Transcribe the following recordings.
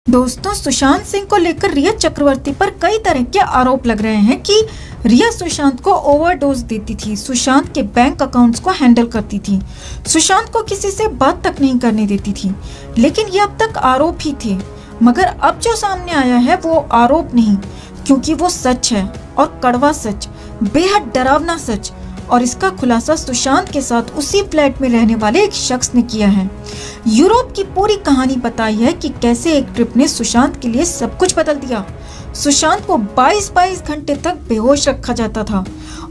दोस्तों, सुशांत सिंह को लेकर रिया चक्रवर्ती पर कई तरह के आरोप लग रहे हैं कि रिया सुशांत को ओवरडोज देती थी, सुशांत के बैंक अकाउंट्स को हैंडल करती थी, सुशांत को किसी से बात तक नहीं करने देती थी। लेकिन ये अब तक आरोप ही थे, मगर अब जो सामने आया है वो आरोप नहीं, क्योंकि वो सच है और कड़वा सच, बेहद डरावना सच। और इसका खुलासा सुशांत के साथ उसी फ्लैट में रहने वाले एक शख्स ने किया है। यूरोप की पूरी कहानी बताई है कि कैसे एक ट्रिप ने सुशांत के लिए सब कुछ बदल दिया। सुशांत को 22 घंटे तक बेहोश रखा जाता था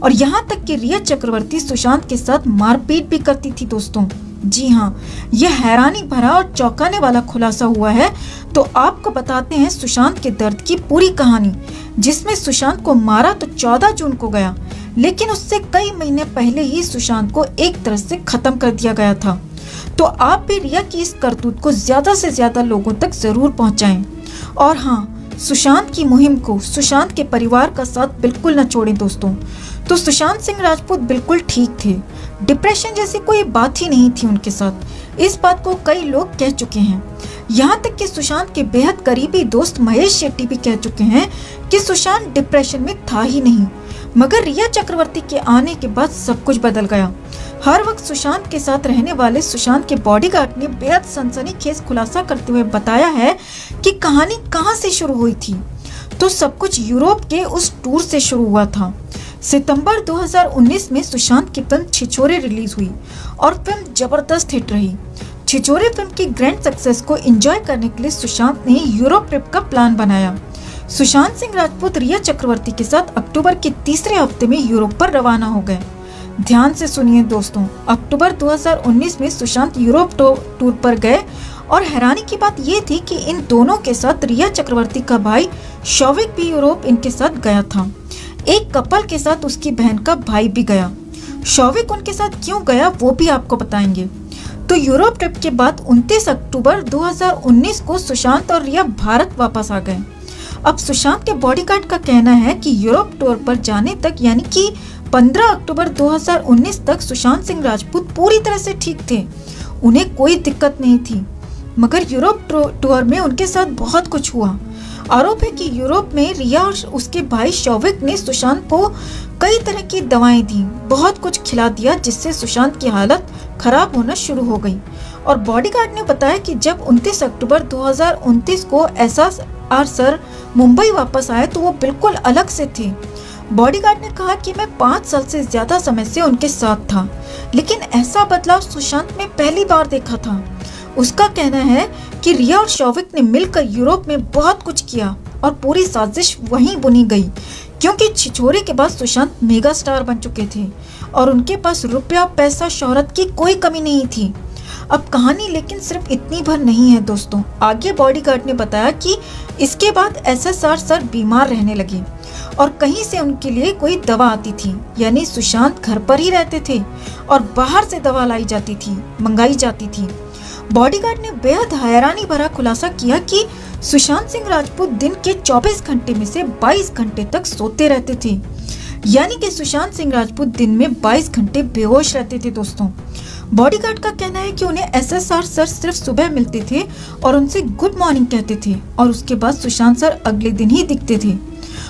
और यहाँ तक कि रिया चक्रवर्ती सुशांत के साथ मारपीट भी करती थी। दोस्तों, जी हाँ, यह हैरानी भरा और चौंकाने वाला खुलासा हुआ है। तो आपको बताते हैं सुशांत के दर्द की पूरी कहानी, जिसमें सुशांत को मारा तो 14 जून को गया, लेकिन उससे कई महीने पहले ही सुशांत को एक तरह से खत्म कर दिया गया था। तो आप भी रिया की इस करतूत को ज्यादा से ज्यादा लोगों तक जरूर पहुंचाएं। और हाँ, सुशांत की मुहिम को, सुशांत के परिवार का साथ बिल्कुल न छोड़ें। दोस्तों, तो सुशांत सिंह राजपूत बिल्कुल ठीक थे, डिप्रेशन जैसी कोई बात ही नहीं थी उनके साथ। इस बात को कई लोग कह चुके हैं, यहाँ तक कि सुशांत के बेहद करीबी दोस्त महेश शेट्टी भी कह चुके हैं कि सुशांत डिप्रेशन में था ही नहीं। मगर रिया चक्रवर्ती के आने के बाद सब कुछ बदल गया। हर वक्त सुशांत के साथ रहने वाले सुशांत के बॉडीगार्ड ने बेहद सनसनीखेज खुलासा करते हुए बताया है कि कहानी कहां से शुरू हुई थी। तो सब कुछ यूरोप के उस टूर से शुरू हुआ था। सितंबर 2019 में सुशांत की फिल्म छिछोरे रिलीज हुई और फिल्म जबरदस्त हिट रही। छिछोरे फिल्म की ग्रैंड सक्सेस को एंजॉय करने के लिए सुशांत ने यूरोप ट्रिप का प्लान बनाया। सुशांत सिंह राजपूत रिया चक्रवर्ती के साथ अक्टूबर के तीसरे हफ्ते में यूरोप पर रवाना हो गए। ध्यान से सुनिए दोस्तों, अक्टूबर 2019 में सुशांत यूरोप टूर पर गए और हैरानी की बात ये थी कि इन दोनों के साथ रिया चक्रवर्ती का भाई शौविक भी यूरोप इनके साथ गया था। एक कपल के साथ उसकी बहन का भाई भी गया। शौविक उनके साथ क्यों गया वो भी आपको बताएंगे। तो यूरोप ट्रिप के बाद 29 अक्टूबर 2019 को सुशांत और रिया भारत वापस आ गए। अब सुशांत के बॉडीगार्ड का कहना है कि यूरोप टूर पर जाने तक, यानी कि 15 अक्टूबर 2019 तक सुशांत सिंह राजपूत पूरी तरह से ठीक थे, उन्हें कोई दिक्कत नहीं थी। मगर यूरोप टूर में उनके साथ बहुत कुछ हुआ। आरोप है कि यूरोप में रिया और उसके भाई शौविक ने सुशांत को कई तरह की दवाएं दी, बहुत कुछ खिला दिया, जिससे सुशांत की हालत खराब होना शुरू हो गई। और बॉडीगार्ड ने बताया कि जब 29 अक्टूबर 2029 को एसएसआर सर मुंबई वापस आए तो वो बिल्कुल अलग से थे। बॉडीगार्ड ने कहा कि मैं 5 साल से ज्यादा समय से उनके साथ था, लेकिन ऐसा बदलाव सुशांत में पहली बार देखा था। उसका कहना है कि रिया और शौविक ने मिलकर यूरोप में बहुत कुछ किया और पूरी साजिश वहीं बुनी गई, क्योंकि छिछोरे के बाद सुशांत मेगा स्टार बन चुके थे और उनके पास रुपया, पैसा, शोहरत की कोई कमी नहीं थी। अब कहानी लेकिन सिर्फ इतनी भर नहीं है दोस्तों। आगे बॉडीगार्ड ने बताया कि इसके बाद एसएसआर सर बीमार रहने लगे और कहीं से उनके लिए कोई दवा आती थी, यानी सुशांत घर पर ही रहते थे और बाहर से दवा लाई जाती थी, मंगाई जाती थी। बॉडीगार्ड ने बेहद हैरानी भरा खुलासा किया कि सुशांत सिंह राजपूत दिन के 24 घंटे में से 22 घंटे तक सोते रहते थे, यानी कि सुशांत सिंह राजपूत दिन में 22 घंटे बेहोश रहते थे। दोस्तों, बॉडीगार्ड का कहना है कि उन्हें एसएसआर सर सिर्फ सुबह मिलते थे और उनसे गुड मॉर्निंग कहते थे और उसके बाद सुशांत सर अगले दिन ही दिखते थे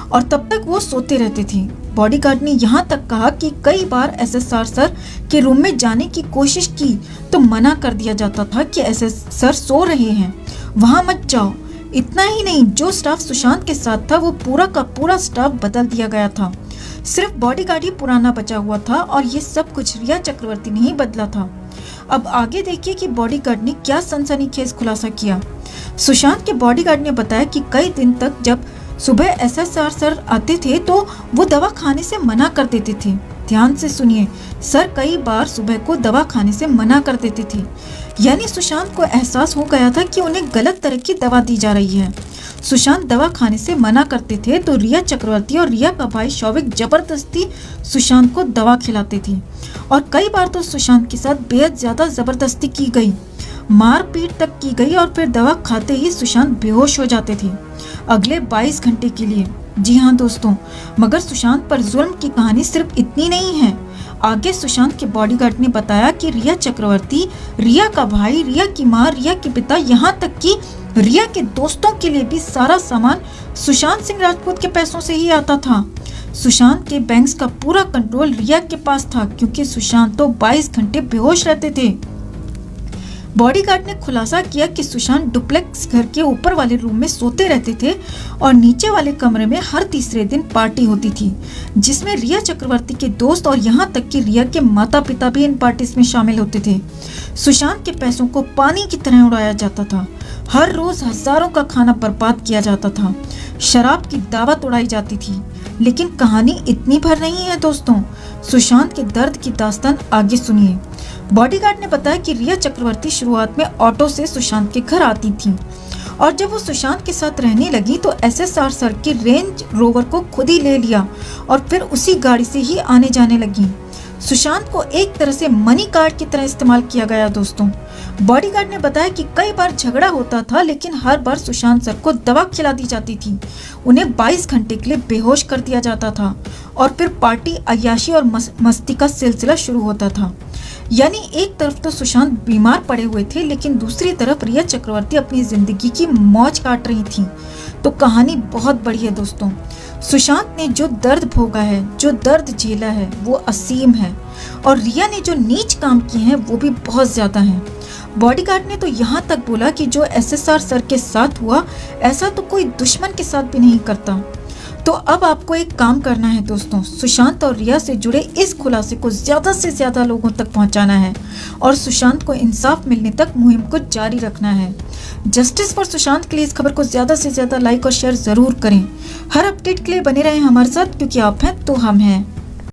और तब तक वो सोते रहते थे। बॉडीगार्ड ने यहाँ तक कहा कि कई बार एसएसआर सर के रूम में जाने की कोशिश की तो मना कर दिया जाता था कि एसएसआर सर सो रहे हैं, वहां मत जाओ। इतना ही नहीं, जो स्टाफ सुशांत के साथ था वो पूरा का पूरा स्टाफ बदल दिया गया था, सिर्फ बॉडीगार्ड ही पुराना बचा हुआ था और ये सब कुछ रिया चक्रवर्ती ने ही बदला था। अब आगे देखिए कि बॉडीगार्ड ने क्या सनसनीखेज खुलासा किया। सुशांत के बॉडीगार्ड ने बताया कि कई दिन तक जब सुबह एसएसआर सर आते थे तो वो दवा खाने से मना कर देते थे। ध्यान से सुनिए, सर कई बार सुबह को दवा खाने से मना कर देते थे, यानी सुशांत को एहसास हो गया था कि उन्हें गलत तरह की दवा दी जा रही है। सुशांत दवा खाने से मना करते थे तो रिया चक्रवर्ती और रिया का भाई शौविक जबरदस्ती सुशांत को दवा खिलाते थे और कई बार तो सुशांत के साथ बेहद ज्यादा जबरदस्ती की गई, मारपीट तक की गई और फिर दवा खाते ही सुशांत बेहोश हो जाते थे अगले 22 घंटे के लिए। जी हाँ दोस्तों, मगर सुशांत पर जुल्म की कहानी सिर्फ इतनी नहीं है। आगे सुशांत के बॉडीगार्ड ने बताया कि रिया चक्रवर्ती, रिया का भाई, रिया की माँ, रिया के पिता, यहाँ तक कि रिया के दोस्तों के लिए भी सारा सामान सुशांत सिंह राजपूत के पैसों से ही आता था। सुशांत के बैंक्स का पूरा कंट्रोल रिया के पास था, क्योंकि सुशांत तो 22 घंटे बेहोश रहते थे। बॉडीगार्ड ने खुलासा किया कि सुशांत डुप्लेक्स घर के ऊपर वाले रूम में सोते रहते थे और नीचे वाले कमरे में हर तीसरे दिन पार्टी होती थी, जिसमें रिया चक्रवर्ती के दोस्त और यहाँ तक कि रिया के माता पिता भी इन पार्टीज में शामिल होते थे। सुशांत के पैसों को पानी की तरह उड़ाया जाता था। हर रोज हजारों का खाना बर्बाद किया जाता था। शराब की दावत उड़ाई जाती थी। लेकिन कहानी इतनी भर नहीं है दोस्तों। सुशांत के दर्द की दास्तान आगे सुनिए। बॉडीगार्ड ने बताया कि रिया चक्रवर्ती शुरुआत में ऑटो से सुशांत के घर आती थी और जब वो सुशांत के साथ रहने लगी तो एसएसआर सर की रेंज रोवर को खुद ही ले लिया और फिर उसी गाड़ी से ही आने जाने लगी। सुशांत को एक तरह से मनी कार्ड की तरह इस्तेमाल किया गया दोस्तों। बॉडीगार्ड ने बताया कि कई बार झगड़ा होता था, लेकिन हर बार सुशांत सर को दवा खिला दी जाती थी। उन्हें 22 घंटे के लिए बेहोश कर दिया जाता था और फिर पार्टी, अय्याशी और मस्ती का सिलसिला शुरू होता था। यानी एक तरफ तो सुशांत बीमार पड़े हुए थे, लेकिन दूसरी तरफ रिया चक्रवर्ती अपनी जिंदगी की मौज काट रही थी। तो कहानी बहुत बड़ी है दोस्तों। सुशांत ने जो दर्द भोगा है, जो दर्द झेला है, वो असीम है और रिया ने जो नीच काम किए हैं वो भी बहुत ज्यादा हैं। बॉडीगार्ड ने तो यहाँ तक बोला कि जो एसएसआर सर के साथ हुआ, ऐसा तो कोई दुश्मन के साथ भी नहीं करता। तो अब आपको एक काम करना है दोस्तों, सुशांत और रिया से जुड़े इस खुलासे को ज्यादा से ज्यादा लोगों तक पहुंचाना है और सुशांत को इंसाफ मिलने तक मुहिम को जारी रखना है। जस्टिस फॉर सुशांत के लिए इस खबर को ज्यादा से ज्यादा लाइक और शेयर जरूर करें। हर अपडेट के लिए बने रहें हमारे साथ, क्योंकि आप हैं तो हम हैं।